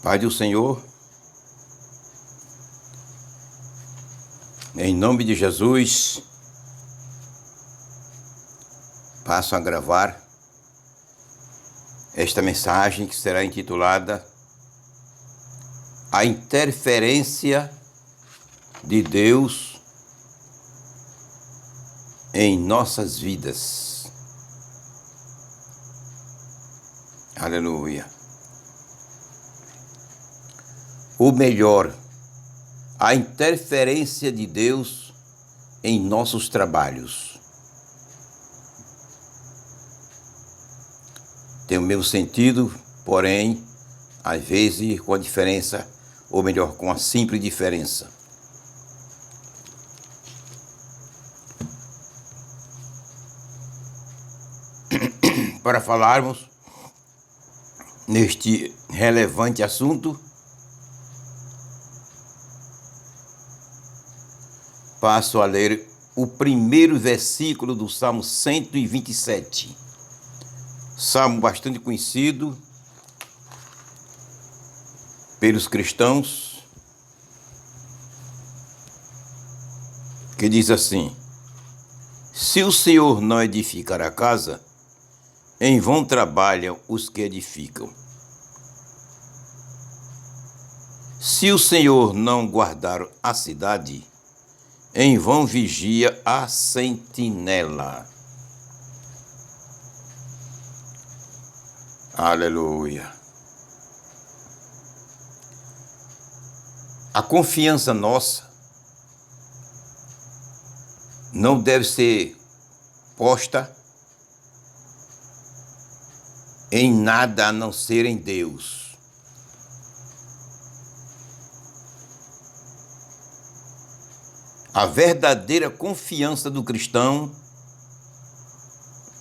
Pai do Senhor, em nome de Jesus, passo a gravar esta mensagem que será intitulada A Interferência de Deus em Nossas Vidas. Aleluia. O melhor, a interferência de Deus em nossos trabalhos. Tem o mesmo sentido, porém, às vezes com a diferença, ou melhor, com a simples diferença. Para falarmos neste relevante assunto, passo a ler o primeiro versículo do Salmo 127. Salmo bastante conhecido pelos cristãos, que diz assim: Se o Senhor não edificar a casa, em vão trabalham os que edificam. Se o Senhor não guardar a cidade, em vão vigia a sentinela. Aleluia. A confiança nossa não deve ser posta em nada a não ser em Deus. A verdadeira confiança do cristão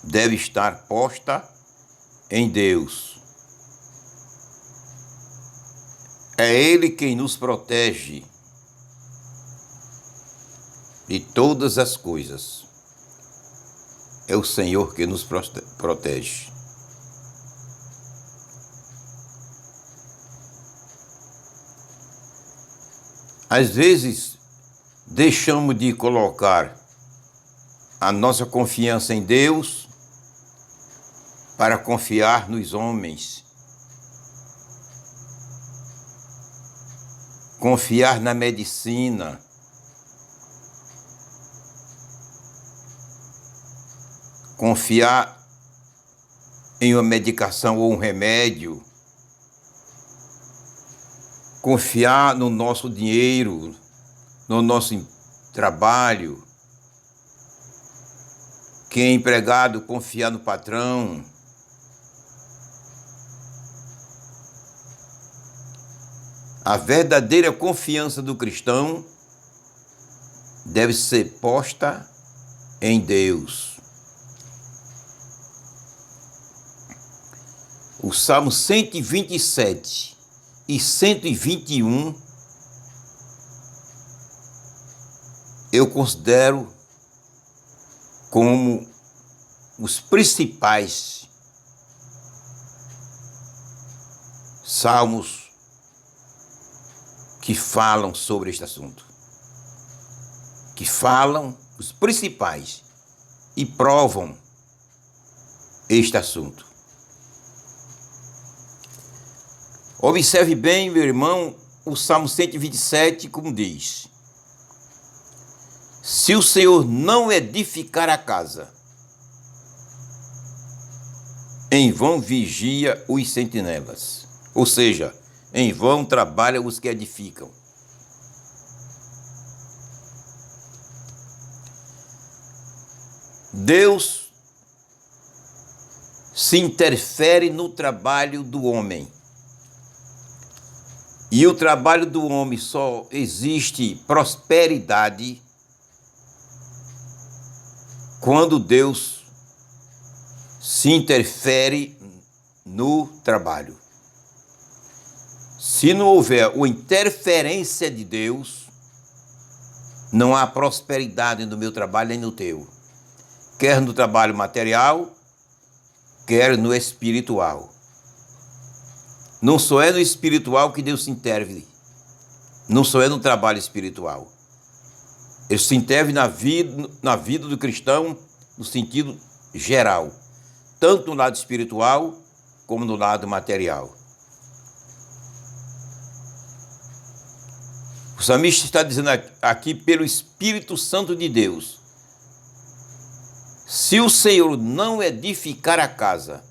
deve estar posta em Deus. É Ele quem nos protege de todas as coisas. É o Senhor que nos protege. Às vezes, deixamos de colocar a nossa confiança em Deus para confiar nos homens, confiar na medicina, confiar em uma medicação ou um remédio, confiar no nosso dinheiro, no nosso trabalho. Quem é empregado, confiar no patrão. A verdadeira confiança do cristão deve ser posta em Deus. O Salmo 127 e 121 eu considero como os principais salmos que falam sobre este assunto, que falam os principais e provam este assunto. Observe bem, meu irmão, o Salmo 127, como diz: Se o Senhor não edificar a casa, em vão vigia os sentinelas. Ou seja, em vão trabalham os que edificam. Deus se interfere no trabalho do homem. E o trabalho do homem só existe prosperidade quando Deus se interfere no trabalho. Se não houver a interferência de Deus, não há prosperidade no meu trabalho nem no teu. Quer no trabalho material, quer no espiritual. Não só é no espiritual que Deus se interve. Não só é no trabalho espiritual. Ele se interve na vida do cristão no sentido geral. Tanto no lado espiritual como no lado material. O salmista está dizendo aqui pelo Espírito Santo de Deus: se o Senhor não edificar a casa,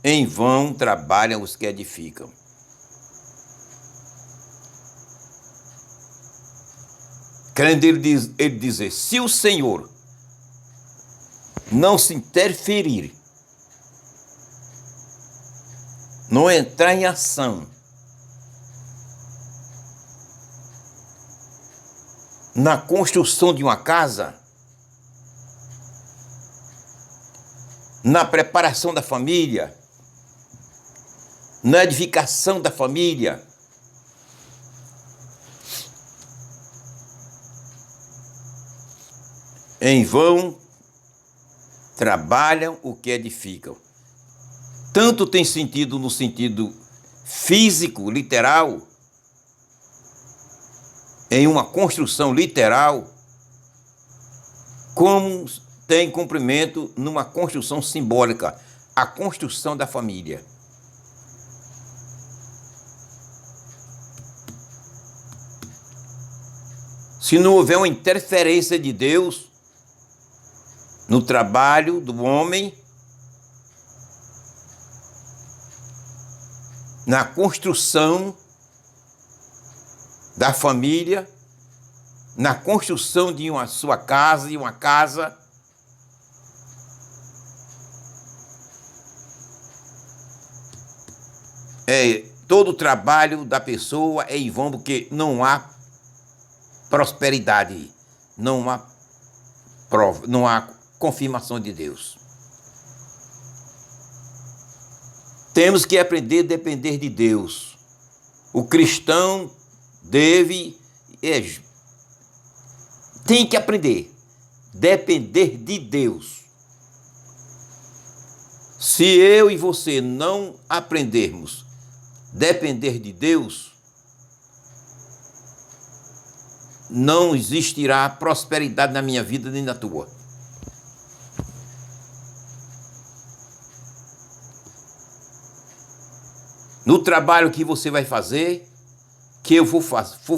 em vão trabalham os que edificam. Querendo ele dizer, se o Senhor não se interferir, não entrar em ação na construção de uma casa, na preparação da família, na edificação da família, em vão trabalham o que edificam. Tanto tem sentido no sentido físico, literal, em uma construção literal, como tem cumprimento numa construção simbólica, a construção da família. Se não houver uma interferência de Deus no trabalho do homem, na construção da família, na construção de uma sua casa, todo o trabalho da pessoa é em vão, porque não há prosperidade, não há prova, não há confirmação de Deus. Temos que aprender a depender de Deus. O cristão tem que aprender a depender de Deus. Se eu e você não aprendermos a depender de Deus, não existirá prosperidade na minha vida nem na tua. No trabalho que você vai fazer, que eu vou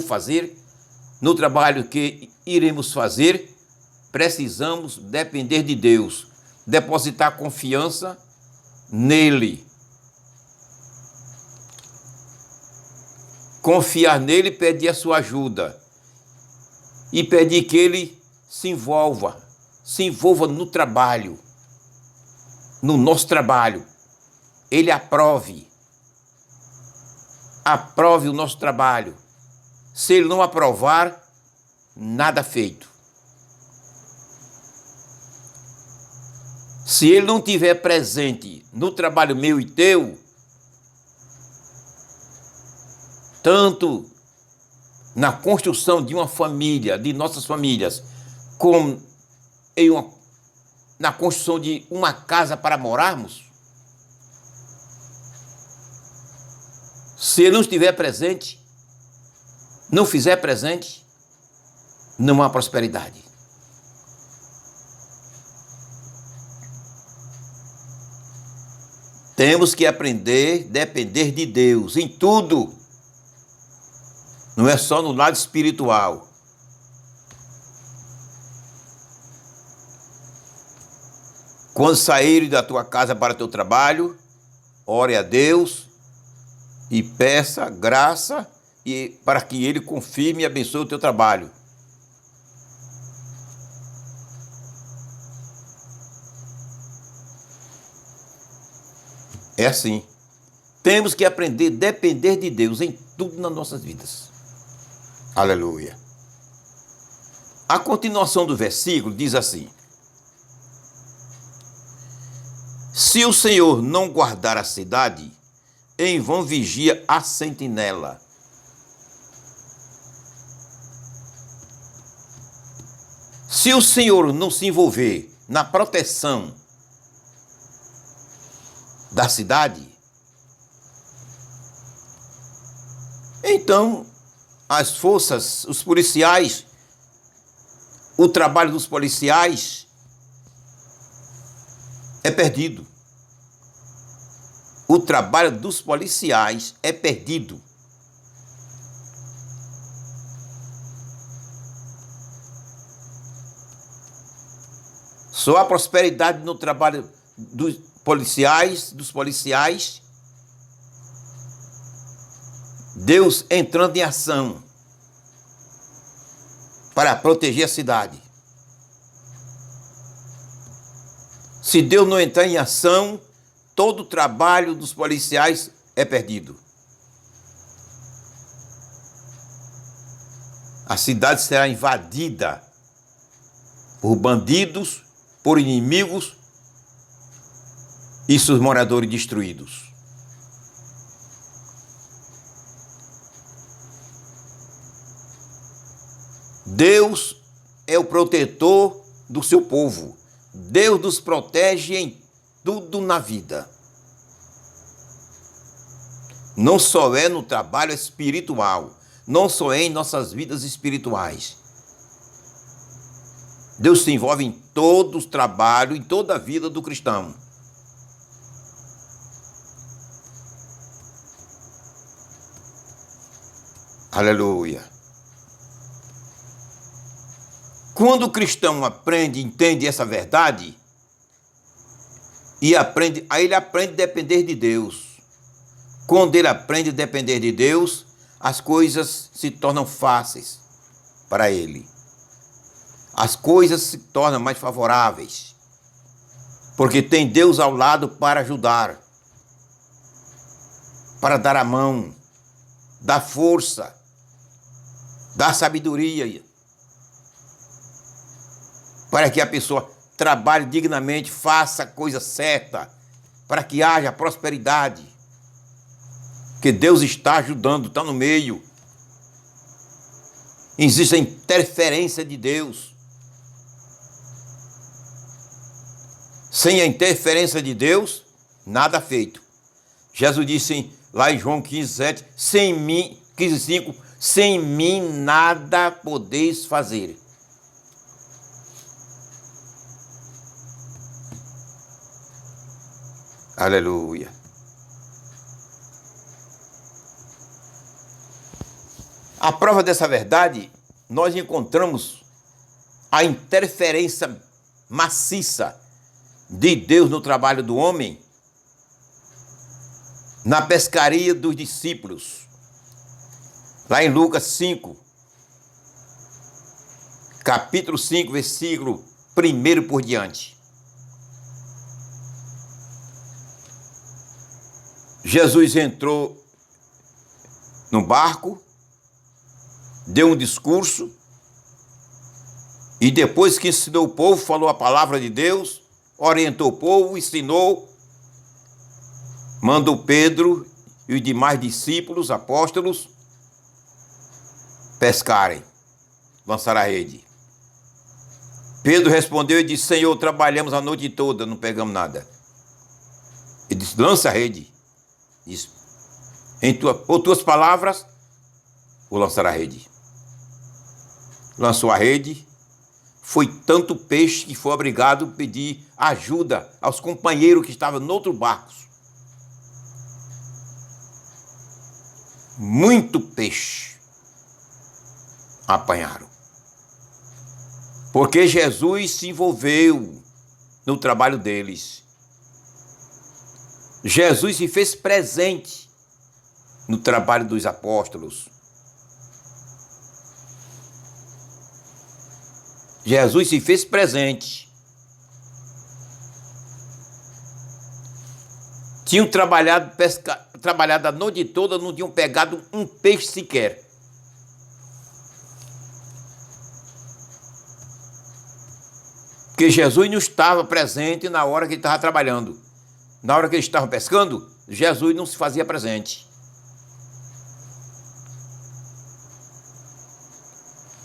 fazer, no trabalho que iremos fazer, precisamos depender de Deus, depositar confiança nele. Confiar nele e pedir a sua ajuda. E pedir que ele se envolva no trabalho, no nosso trabalho. Ele aprove o nosso trabalho. Se ele não aprovar, nada feito. Se ele não tiver presente no trabalho meu e teu, tanto na construção de uma família, de nossas famílias, como na construção de uma casa para morarmos, se ele não estiver presente, não fizer presente, não há prosperidade. Temos que aprender a depender de Deus em tudo. Não é só no lado espiritual. Quando sair da tua casa para o teu trabalho, ore a Deus e peça graça para que Ele confirme e abençoe o teu trabalho. É assim. Temos que aprender a depender de Deus em tudo nas nossas vidas. Aleluia. A continuação do versículo diz assim: se o Senhor não guardar a cidade, em vão vigia a sentinela. Se o Senhor não se envolver na proteção da cidade, Então, as forças, os policiais, o trabalho dos policiais é perdido. O trabalho dos policiais é perdido. Só há prosperidade no trabalho dos policiais, Deus entrando em ação para proteger a cidade. Se Deus não entrar em ação, todo o trabalho dos policiais é perdido. A cidade será invadida por bandidos, por inimigos e seus moradores destruídos. Deus é o protetor do seu povo. Deus nos protege em tudo na vida. Não só é no trabalho espiritual, não só é em nossas vidas espirituais. Deus se envolve em todo o trabalho, em toda a vida do cristão. Aleluia. Quando o cristão aprende, entende essa verdade, aí ele aprende a depender de Deus. Quando ele aprende a depender de Deus, as coisas se tornam fáceis para ele. As coisas se tornam mais favoráveis, porque tem Deus ao lado para ajudar, para dar a mão, dar força, dar sabedoria, para que a pessoa trabalhe dignamente, faça a coisa certa, para que haja prosperidade. Que Deus está ajudando, está no meio. Existe a interferência de Deus. Sem a interferência de Deus, nada feito. Jesus disse lá em João 15:7, sem mim, 15:5, sem mim nada podeis fazer. Aleluia. A prova dessa verdade, nós encontramos a interferência maciça de Deus no trabalho do homem, na pescaria dos discípulos, lá em Lucas 5, capítulo 5, versículo 1 por diante. Jesus entrou no barco, deu um discurso, e depois que ensinou o povo, falou a palavra de Deus, orientou o povo, ensinou, mandou Pedro e os demais discípulos, apóstolos, pescarem, lançar a rede. Pedro respondeu e disse: Senhor, trabalhamos a noite toda, não pegamos nada. Ele disse: lança a rede. Disse: por tuas palavras, vou lançar a rede. Lançou a rede. Foi tanto peixe que foi obrigado a pedir ajuda aos companheiros que estavam no outro barco. Muito peixe apanharam. Porque Jesus se envolveu no trabalho deles. Jesus se fez presente no trabalho dos apóstolos. Jesus se fez presente. Tinham trabalhado a noite toda, não tinham pegado um peixe sequer. Porque Jesus não estava presente na hora que ele estava trabalhando. Na hora que eles estavam pescando, Jesus não se fazia presente.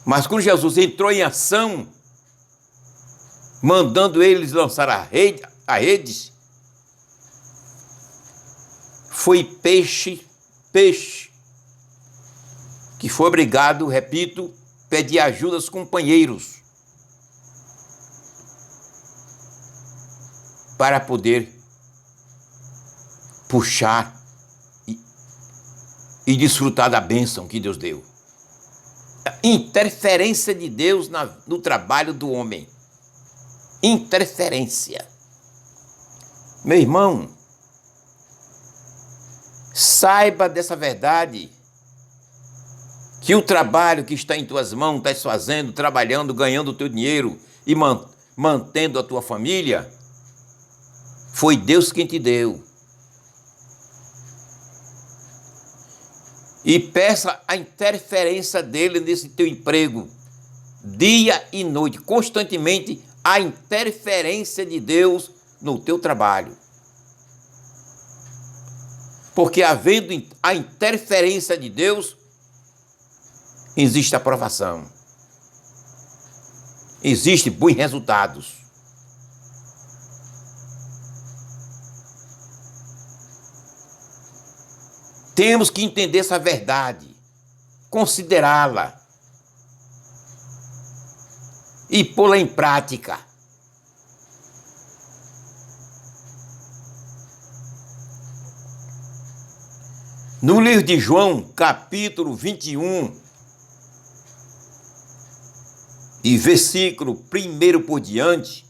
Mas quando Jesus entrou em ação, mandando eles lançar a redes, foi peixe que foi obrigado, repito, pedir ajuda aos companheiros para poder puxar e desfrutar da bênção que Deus deu. A interferência de Deus no trabalho do homem. Interferência. Meu irmão, saiba dessa verdade, que o trabalho que está em tuas mãos, estás fazendo, trabalhando, ganhando o teu dinheiro e mantendo a tua família, foi Deus quem te deu. E peça a interferência dele nesse teu emprego, dia e noite, constantemente a interferência de Deus no teu trabalho. Porque havendo a interferência de Deus, existe aprovação, existe bons resultados. Temos que entender essa verdade, considerá-la e pô-la em prática. No livro de João, capítulo 21, e versículo 1 por diante,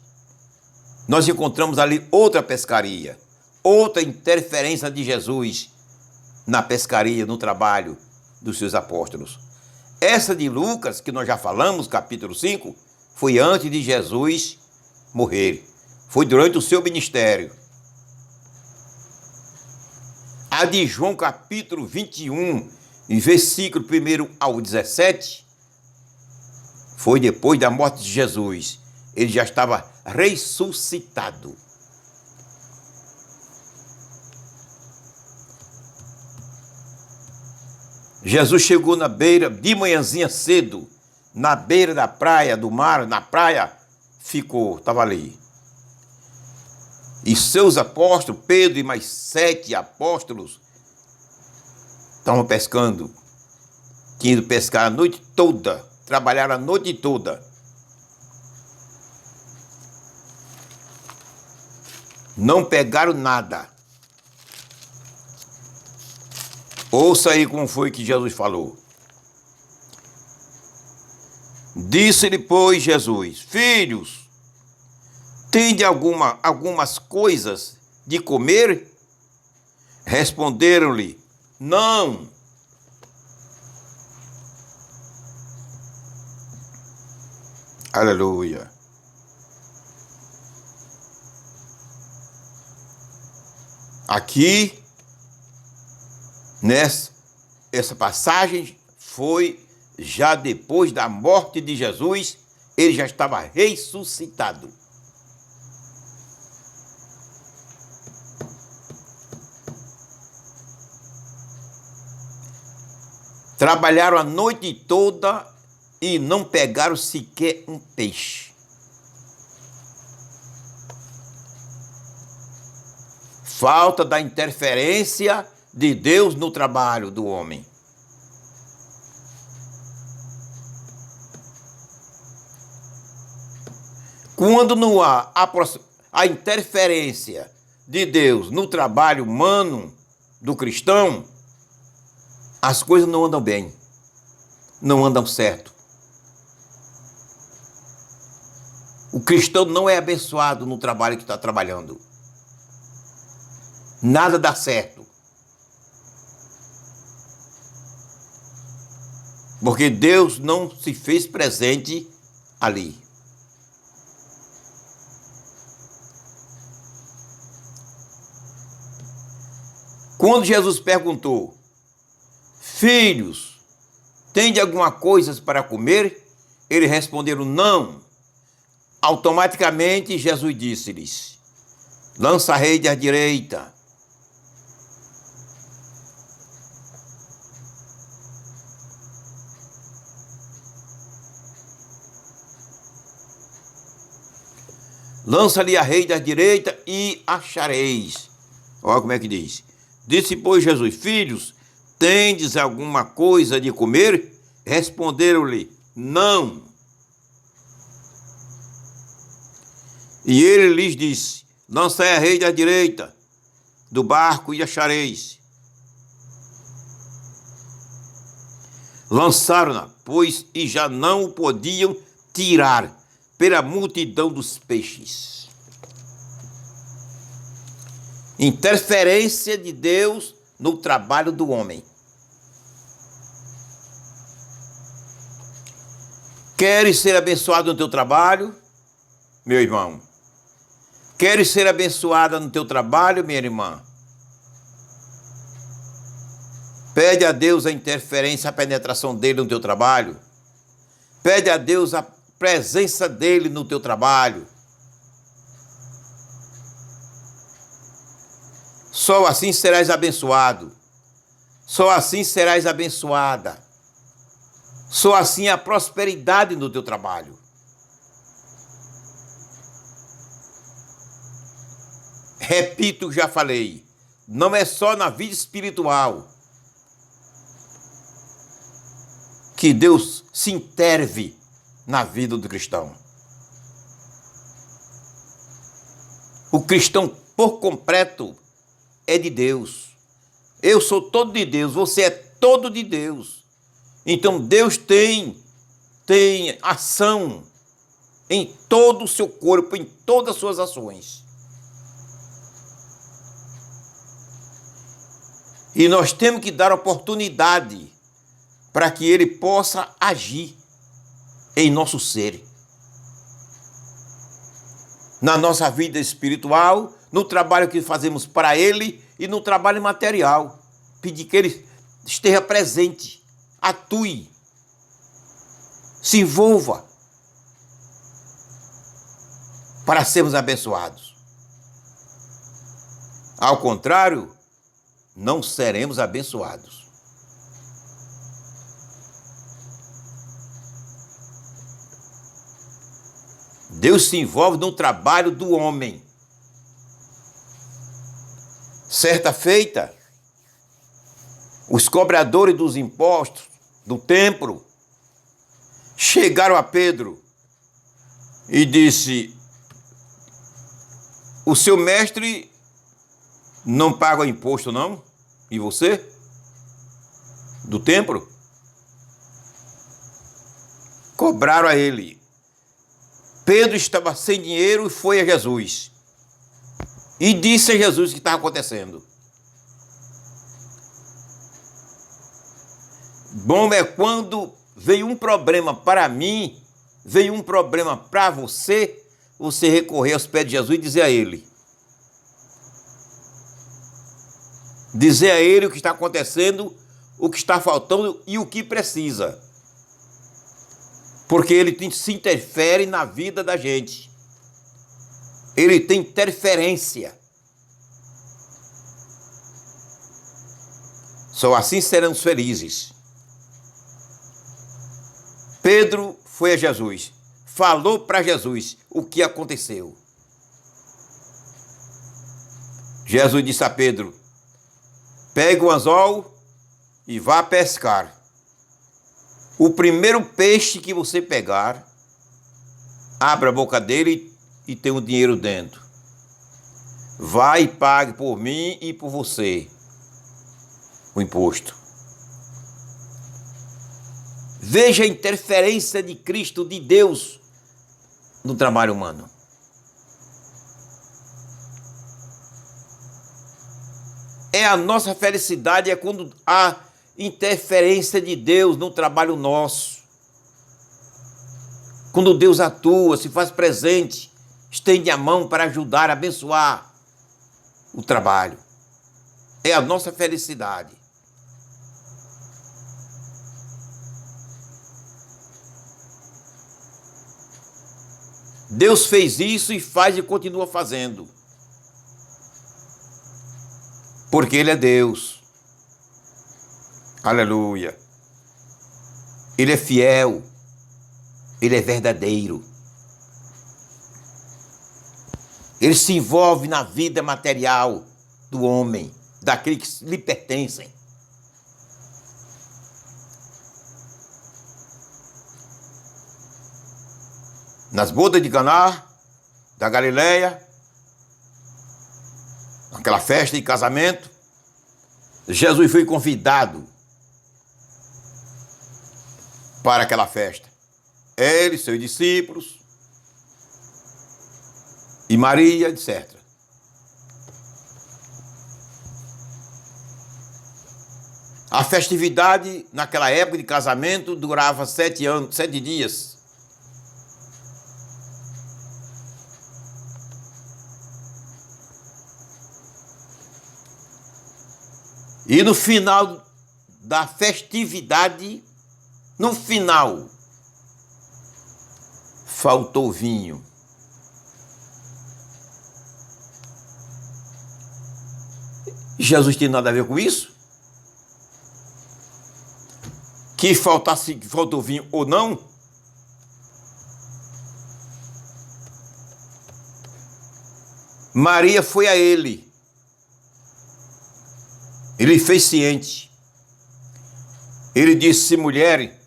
nós encontramos ali outra pescaria, outra interferência de Jesus na pescaria, no trabalho dos seus apóstolos. Essa de Lucas, que nós já falamos, capítulo 5, foi antes de Jesus morrer. Foi durante o seu ministério. A de João, capítulo 21, e versículo 1 ao 17, foi depois da morte de Jesus. Ele já estava ressuscitado. Jesus chegou na beira, de manhãzinha cedo, na beira da praia, do mar, na praia, estava ali. E seus apóstolos, Pedro e mais 7 apóstolos, estavam pescando. Tinham ido pescar a noite toda, trabalharam a noite toda. Não pegaram nada. Ouça aí como foi que Jesus falou. Disse-lhe, pois, Jesus: filhos, tende algumas coisas de comer? Responderam-lhe: não. Aleluia. Aqui, essa passagem foi já depois da morte de Jesus, ele já estava ressuscitado. Trabalharam a noite toda e não pegaram sequer um peixe. Falta da interferência de Deus no trabalho do homem. Quando não há a interferência de Deus no trabalho humano do cristão, as coisas não andam bem, não andam certo. O cristão não é abençoado no trabalho que está trabalhando. Nada dá certo. Porque Deus não se fez presente ali. Quando Jesus perguntou: filhos, tende alguma coisa para comer? Eles responderam: não. Automaticamente Jesus disse-lhes: lança a rede à direita. Lança-lhe a rede à direita e achareis. Olha como é que diz. Disse, pois, Jesus: filhos, tendes alguma coisa de comer? Responderam-lhe, não. E ele lhes disse, lançai a rede à direita do barco e achareis. Lançaram-na, pois, e já não o podiam tirar pela multidão dos peixes. Interferência de Deus no trabalho do homem. Queres ser abençoado no teu trabalho, meu irmão? Queres ser abençoada no teu trabalho, minha irmã? Pede a Deus a interferência, a penetração dele no teu trabalho. Pede a Deus a presença dele no teu trabalho. Só assim serás abençoado. Só assim serás abençoada. Só assim a prosperidade no teu trabalho. Repito, já falei, não é só na vida espiritual que Deus se interve na vida do cristão. O cristão por completo é de Deus. Eu sou todo de Deus, você é todo de Deus. Então Deus tem ação em todo o seu corpo, em todas as suas ações. E nós temos que dar oportunidade para que ele possa agir em nosso ser. Na nossa vida espiritual, no trabalho que fazemos para ele e no trabalho material. Pedir que ele esteja presente, atue, se envolva para sermos abençoados. Ao contrário, não seremos abençoados. Deus se envolve no trabalho do homem. Certa feita, os cobradores dos impostos do templo chegaram a Pedro e disse: o seu mestre não paga imposto, não? E você? Do templo? Cobraram a ele. Pedro estava sem dinheiro e foi a Jesus. E disse a Jesus o que estava acontecendo. Bom é quando veio um problema para mim, veio um problema para você, você recorrer aos pés de Jesus e dizer a ele. Dizer a ele o que está acontecendo, o que está faltando e o que precisa. Porque ele se interfere na vida da gente. Ele tem interferência. Só assim seremos felizes. Pedro foi a Jesus, falou para Jesus o que aconteceu. Jesus disse a Pedro: pegue o anzol e vá pescar. O primeiro peixe que você pegar, abra a boca dele e tem o dinheiro dentro. Vai e pague por mim e por você o imposto. Veja a interferência de Cristo, de Deus, no trabalho humano. A nossa felicidade é quando há interferência de Deus no trabalho nosso. Quando Deus atua, se faz presente, estende a mão para ajudar, abençoar o trabalho. É a nossa felicidade. Deus fez isso e faz e continua fazendo. Porque Ele é Deus. Aleluia. Ele é fiel. Ele é verdadeiro. Ele se envolve na vida material do homem, daqueles que lhe pertencem. nas bodas de Caná, da Galileia, naquela festa de casamento, Jesus foi convidado para aquela festa. Ele, seus discípulos e Maria, etc. A festividade naquela época de casamento durava 7 dias. E no final da festividade, no final, faltou vinho. Jesus tem nada a ver com isso? Que faltou vinho ou não? Maria foi a ele. Ele fez ciente. Ele disse: mulher,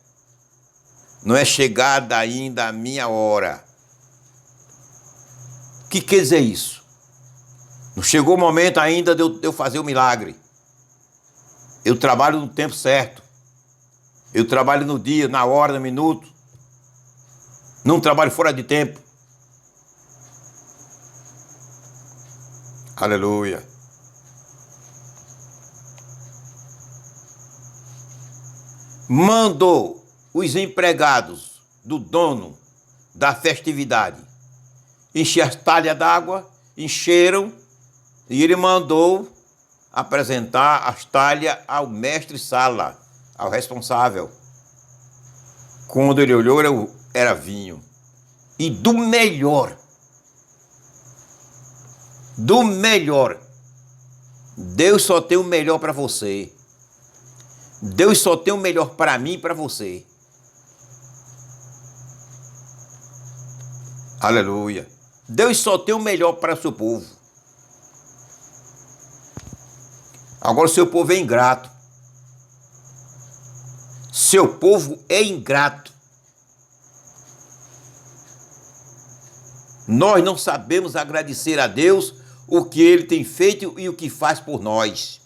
não é chegada ainda a minha hora. O que quer dizer isso? Não chegou o momento ainda de eu fazer o milagre. Eu trabalho no tempo certo. Eu trabalho no dia, na hora, no minuto. Não trabalho fora de tempo. Aleluia. Mandou os empregados do dono da festividade encher as talhas d'água, encheram, e ele mandou apresentar as talhas ao mestre-sala, ao responsável. Quando ele olhou, era vinho. E do melhor. Do melhor. Deus só tem o melhor para você. Deus só tem o melhor para mim e para você. Aleluia. Deus só tem o melhor para o seu povo. Agora o seu povo é ingrato. Seu povo é ingrato. Nós não sabemos agradecer a Deus o que Ele tem feito e o que faz por nós.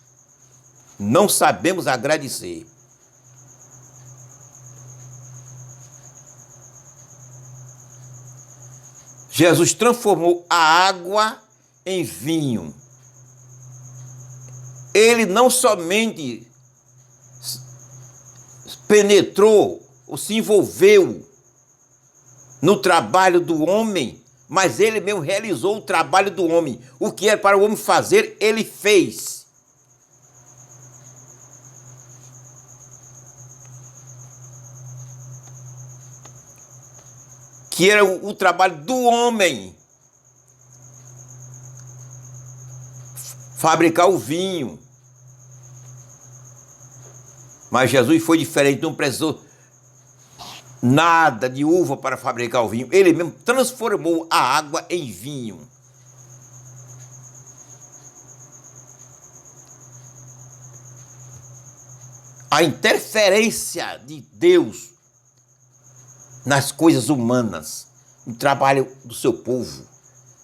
Não sabemos agradecer. Jesus transformou a água em vinho. Ele não somente penetrou ou se envolveu no trabalho do homem, mas ele mesmo realizou o trabalho do homem. O que era para o homem fazer, ele fez. Que era o trabalho do homem. Fabricar o vinho. Mas Jesus foi diferente, não precisou nada de uva para fabricar o vinho. Ele mesmo transformou a água em vinho. A interferência de Deus nas coisas humanas, no trabalho do seu povo,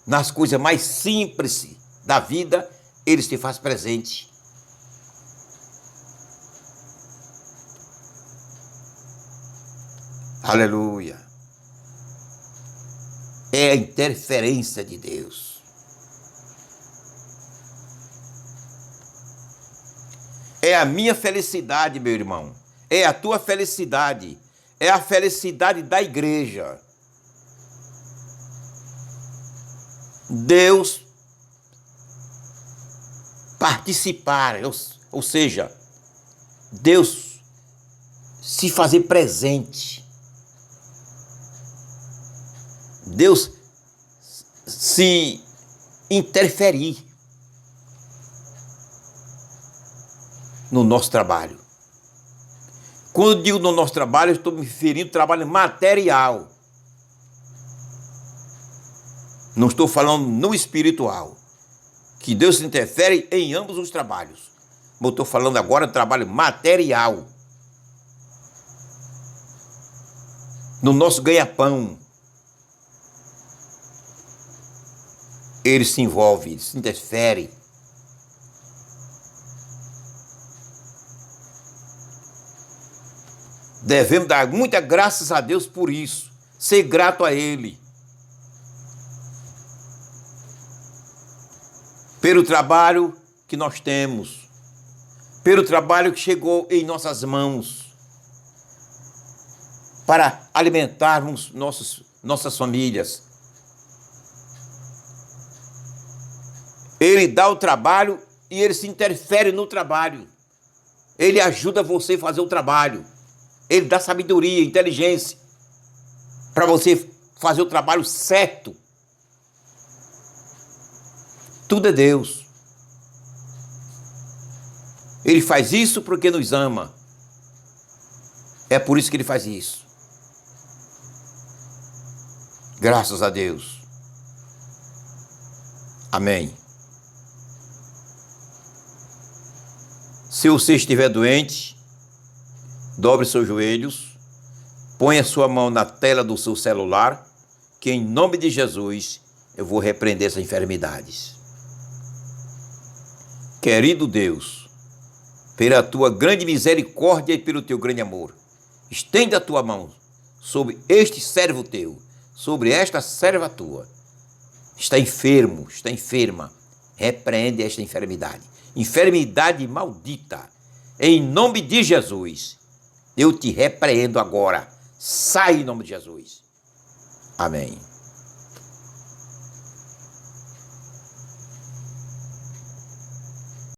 nas coisas mais simples da vida, Ele se faz presente. Aleluia. É a interferência de Deus. É a minha felicidade, meu irmão. É a tua felicidade. É a felicidade da igreja. Deus participar, ou seja, Deus se fazer presente. Deus se interferir no nosso trabalho. Quando eu digo no nosso trabalho, eu estou me referindo ao trabalho material. Não estou falando no espiritual. Que Deus se interfere em ambos os trabalhos. Mas eu estou falando agora do trabalho material. No nosso ganha-pão. ele se envolve, ele se interfere. Devemos dar muitas graças a Deus por isso, ser grato a Ele. Pelo trabalho que nós temos, pelo trabalho que chegou em nossas mãos, para alimentarmos nossas famílias. Ele dá o trabalho e ele se interfere no trabalho. Ele ajuda você a fazer o trabalho. Ele dá sabedoria, inteligência, para você fazer o trabalho certo. Tudo é Deus. Ele faz isso porque nos ama. É por isso que ele faz isso. Graças a Deus. Amém. Se você estiver doente, dobre seus joelhos, ponha sua mão na tela do seu celular, que em nome de Jesus eu vou repreender essas enfermidades. Querido Deus, pela tua grande misericórdia e pelo teu grande amor, estenda a tua mão sobre este servo teu, sobre esta serva tua. Está enfermo, está enferma. Repreende esta enfermidade. Enfermidade maldita. Em nome de Jesus, eu te repreendo agora. Sai em nome de Jesus. Amém.